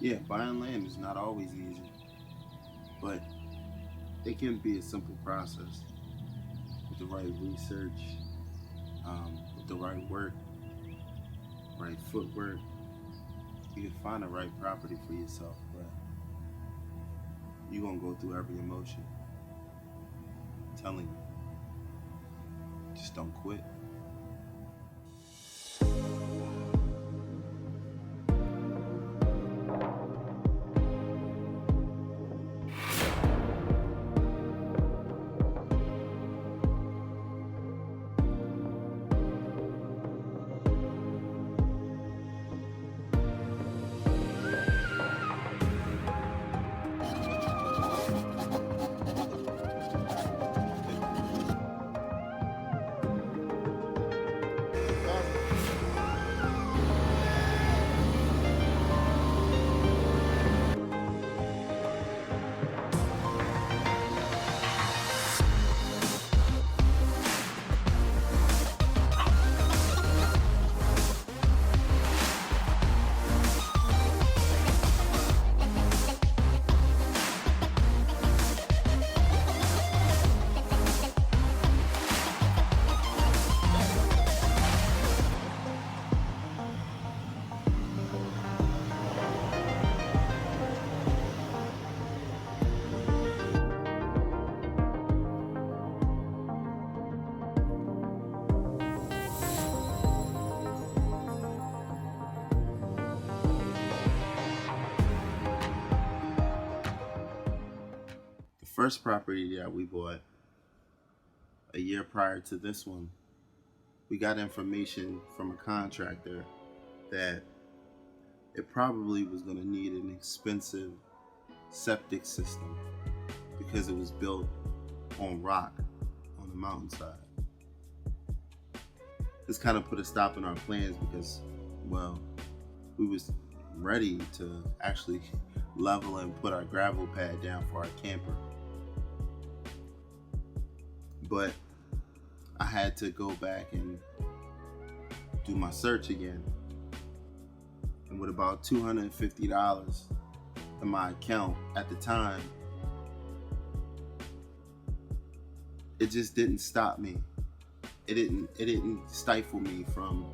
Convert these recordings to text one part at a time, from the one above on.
Yeah, buying land is not always easy, but it can be a simple process with the right research, with the right work, right footwork. You can find the right property for yourself, but you're gonna go through every emotion. I'm telling you, just don't quit. The first property that we bought a year prior to this one, we got information from a contractor that it probably was going to need an expensive septic system because it was built on rock on the mountainside. This kind of put a stop in our plans because, well, we was ready to actually level and put our gravel pad down for our camper. But I had to go back and do my search again. And with about $250 in my account at the time, it just didn't stop me. It didn't stifle me from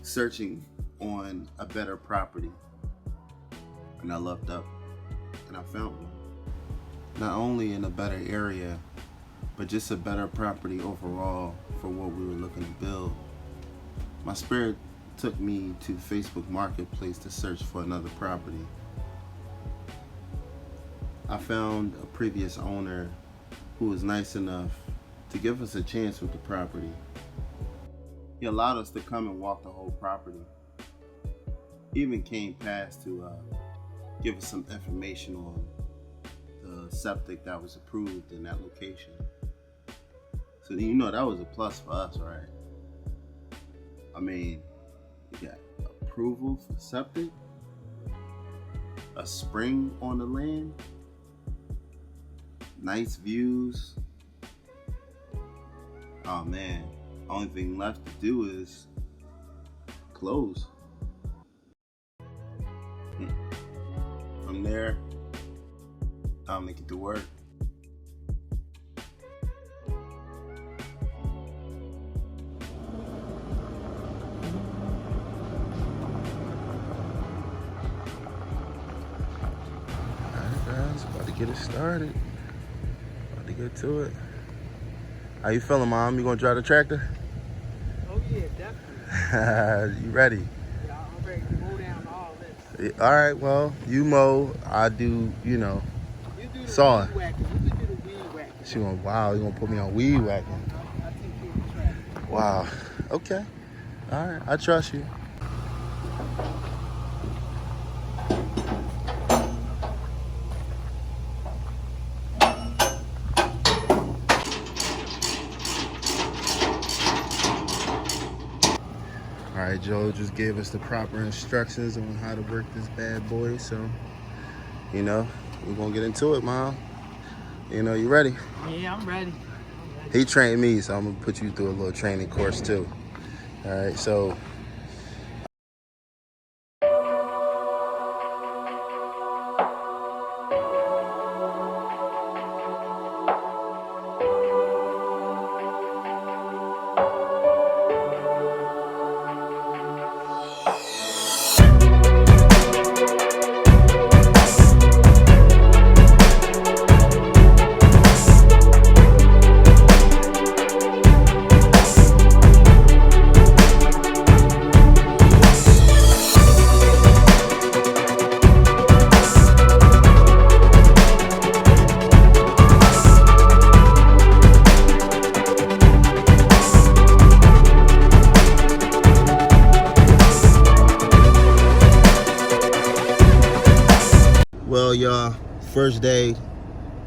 searching on a better property. And I looked up and I found one. Not only in a better area, but just a better property overall for what we were looking to build. My spirit took me to Facebook Marketplace to search for another property. I found a previous owner who was nice enough to give us a chance with the property. He allowed us to come and walk the whole property. He even came past to give us some information on the septic that was approved in that location. So you know that was a plus for us, right? I mean, you got approval for septic, a spring on the land, nice views. Oh man, only thing left to do is close. From there, time to get to work. About to get it started. About to get to it. How you feeling, Mom? You gonna drive the tractor? Oh yeah, definitely. You ready? Yeah, I'm ready to mow down all this. All right, well, you mow, I do, You do the sawing. weed whacking. You can do the weed whacking. She went, wow, you gonna put me on weed whacking. I take care of the traffic. Wow, okay. All right, I trust you. All right, Joe just gave us the proper instructions on how to work this bad boy. So, we're gonna get into it, Mom. You ready? Yeah, I'm ready. He trained me, so I'm gonna put you through a little training course too. All right, so Well, y'all, first day,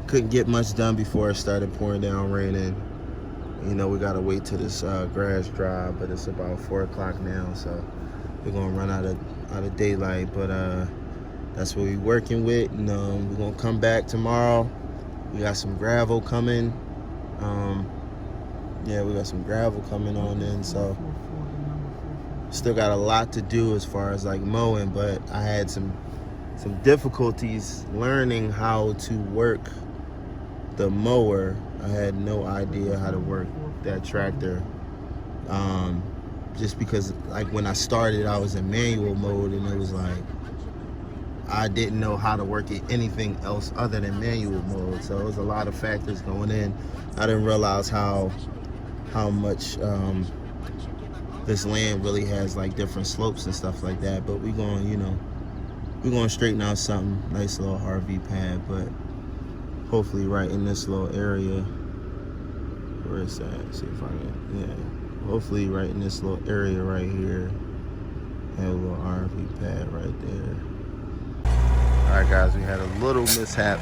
couldn't get much done before it started pouring down, raining. You know, we gotta wait till this grass dry, but it's about 4 o'clock now, so we're gonna run out of daylight. But that's what we're working with, and we're gonna come back tomorrow. We got some gravel coming. Yeah, we got some gravel coming on in, so still got a lot to do as far as like mowing, but I had some difficulties learning how to work the mower. I had no idea how to work that tractor, just because like when I started I was in manual mode, and it was like I didn't know how to work it anything else other than manual mode. So it was a lot of factors going in. I didn't realize how much this land really has like different slopes and stuff like that. But we're going to straighten out something. Nice little RV pad, but hopefully right in this little area. Where is that? See if I can, yeah. Hopefully right in this little area right here. Have a little RV pad right there. All right, guys, we had a little mishap.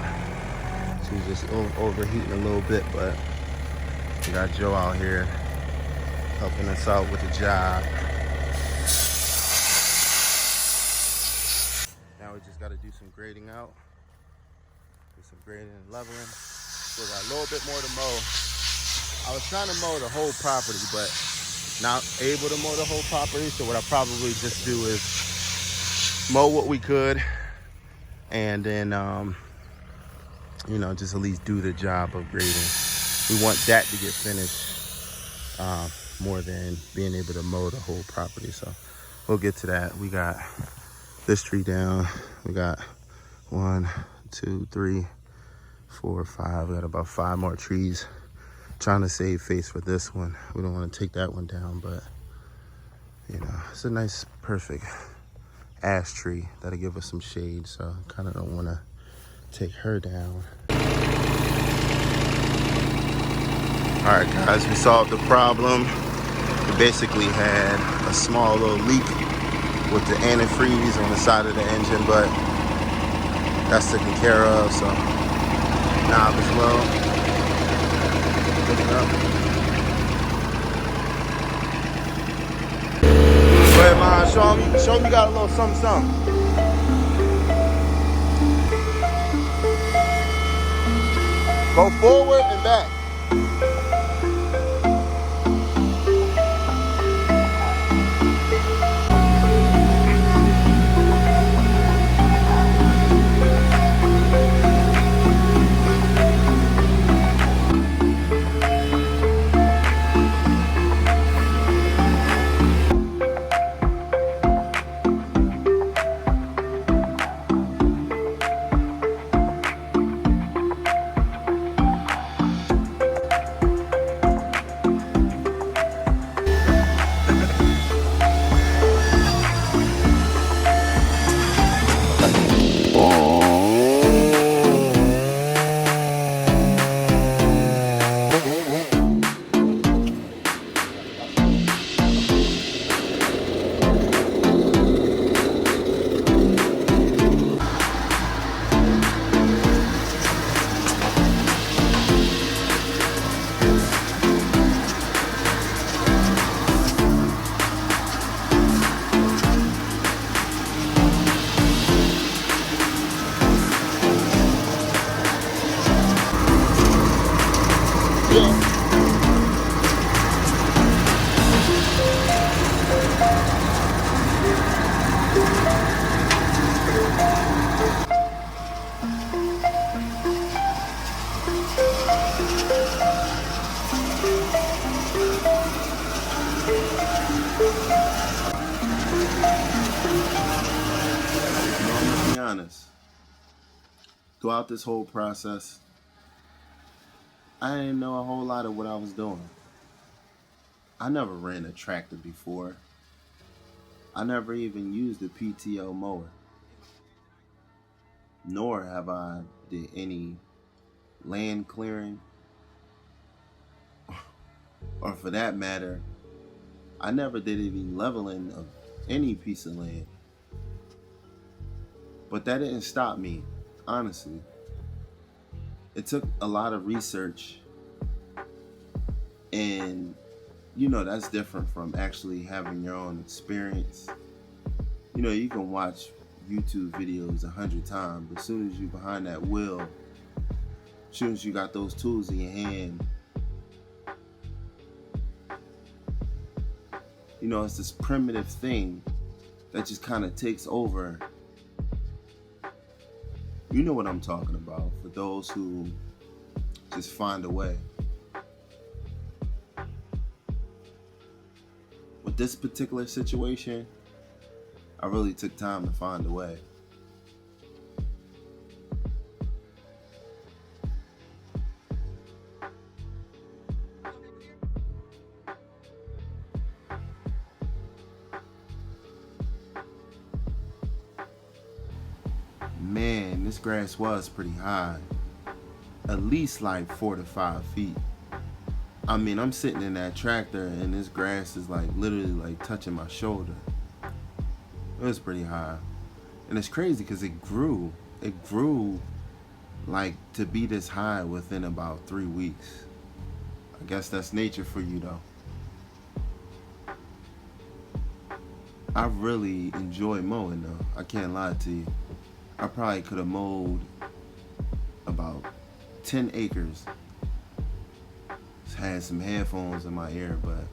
She was just overheating a little bit, but we got Joe out here helping us out with the job. Now we just got to do some grading out. Do some grading and leveling. Still got a little bit more to mow. I was trying to mow the whole property, but not able to mow the whole property. So what I probably just do is mow what we could, and then just at least do the job of grading. We want that to get finished more than being able to mow the whole property. So we'll get to that. We got this tree down. We got 1, 2, 3, 4, 5. We got about 5 more trees. Trying to save face for this one. We don't want to take that one down, but it's a nice, perfect ash tree that'll give us some shade. So kind of don't want to take her down. All right, guys, we solved the problem. We basically had a small little leak with the antifreeze on the side of the engine, but that's taken care of. So knob is low. Look it up. Go ahead, man. Show me you got a little something. Go forward and back. Honest, throughout this whole process, I didn't know a whole lot of what I was doing. I never ran a tractor before. I never even used a PTO mower. Nor have I did any land clearing. Or for that matter, I never did any leveling of any piece of land. But that didn't stop me honestly. It took a lot of research, and that's different from actually having your own experience. You can watch YouTube videos 100 times, but as soon as you behind that wheel, as soon as you got those tools in your hand, it's this primitive thing that just kind of takes over. You know what I'm talking about, for those who just find a way. With this particular situation, I really took time to find a way. Man, this grass was pretty high. At least like 4 to 5 feet. I mean, I'm sitting in that tractor and this grass is like literally like touching my shoulder. It was pretty high. And it's crazy because it grew. It grew like to be this high within about 3 weeks. I guess that's nature for you though. I really enjoy mowing though. I can't lie to you. I probably could have mowed about 10 acres. Had some headphones in my ear, but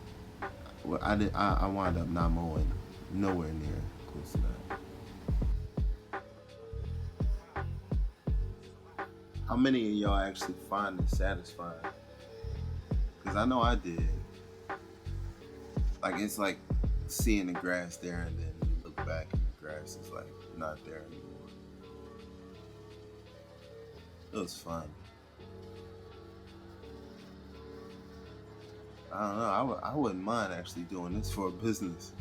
I wound up not mowing nowhere near close to that. How many of y'all actually find it satisfying? Because I know I did. Like, it's like seeing the grass there and then you look back and the grass is like not there anymore. It was fun. I don't know. I wouldn't mind actually doing this for a business.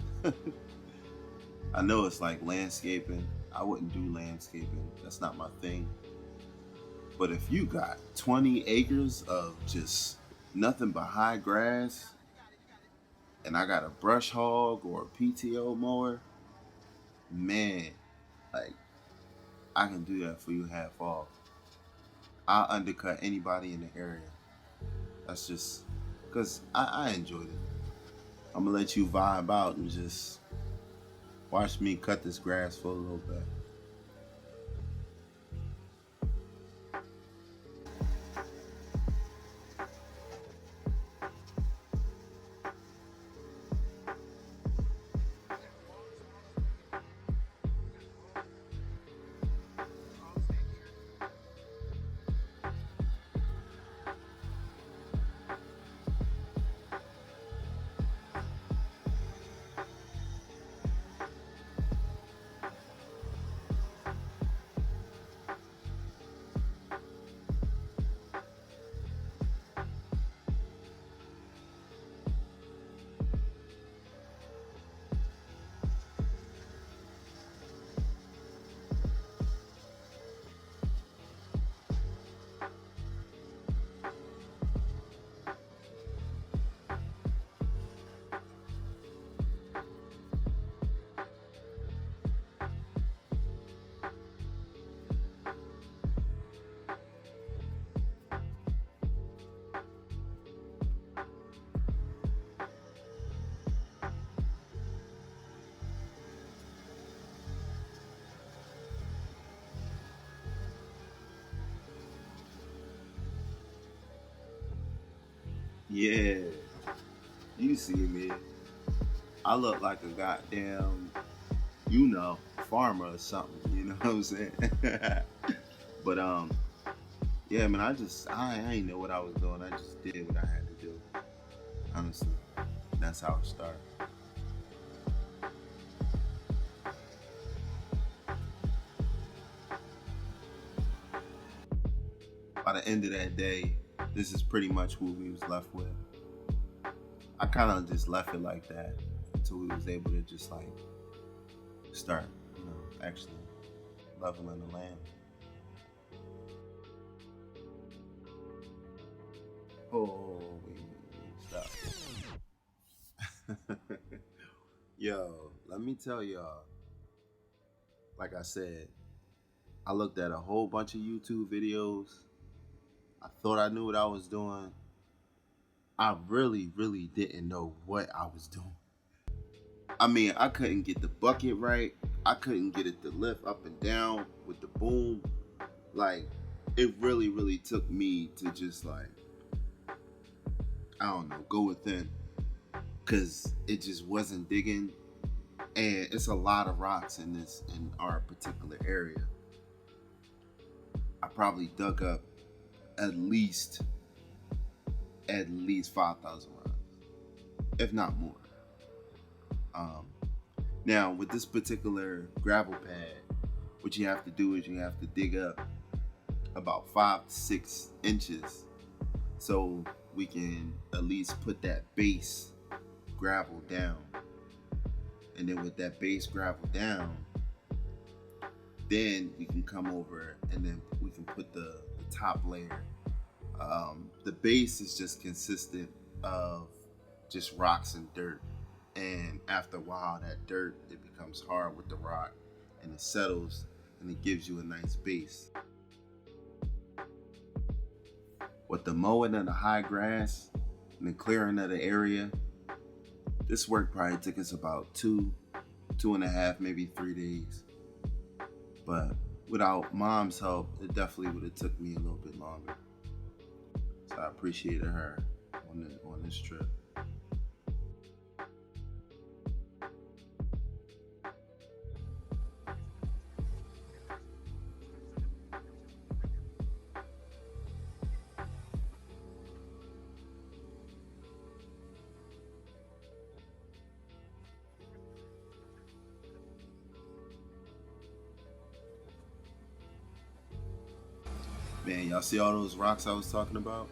I know it's like landscaping. I wouldn't do landscaping. That's not my thing. But if you got 20 acres of just nothing but high grass, and I got a brush hog or a PTO mower, man, like, I can do that for you half off. I'll undercut anybody in the area. That's just because I enjoyed it. I'm gonna let you vibe out and just watch me cut this grass for a little bit. Yeah, you see me. I look like a goddamn, farmer or something. You know what I'm saying? But yeah, man. I ain't know what I was doing. I just did what I had to do. Honestly, that's how it started. By the end of that day, this is pretty much who we was left with. I kind of just left it like that until we was able to just like start, actually leveling the land. Oh, wait, stop. Yo, let me tell y'all, like I said, I looked at a whole bunch of YouTube videos. I thought I knew what I was doing. I really, really didn't know what I was doing. I mean, I couldn't get the bucket right. I couldn't get it to lift up and down with the boom. Like, it really, really took me to just like, I don't know, go within. Cause it just wasn't digging. And it's a lot of rocks in our particular area. I probably dug up at least 5,000 rocks, if not more. Now with this particular gravel pad, what you have to do is you have to dig up about 5 to 6 inches so we can at least put that base gravel down. And then with that base gravel down, then we can come over and then we can put the top layer. The base is just consistent of just rocks and dirt. And after a while, that dirt, it becomes hard with the rock and it settles and it gives you a nice base. With the mowing of the high grass and the clearing of the area, this work probably took us about 2.5, maybe 3 days. But without Mom's help, it definitely would have took me a little bit longer. So I appreciated her on this trip. Man, y'all see all those rocks I was talking about?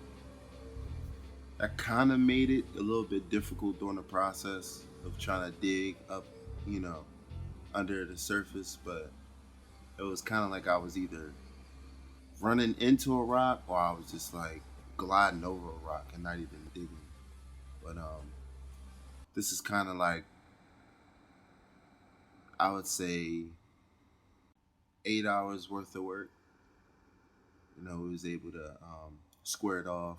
That kind of made it a little bit difficult during the process of trying to dig up, under the surface, but it was kind of like I was either running into a rock or I was just like gliding over a rock and not even digging. But this is kind of like, I would say 8 hours worth of work. We was able to square it off,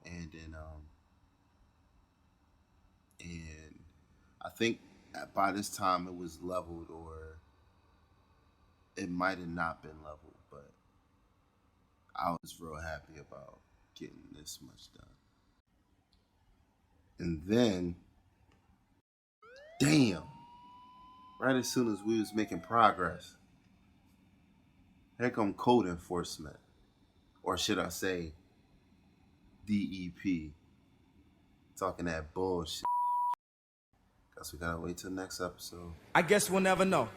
and then and I think by this time it was leveled, or it might have not been leveled, but I was real happy about getting this much done. And then, damn, right as soon as we was making progress, here come code enforcement, or should I say DEP, talking that bullshit. Guess we gotta wait till next episode. I guess we'll never know.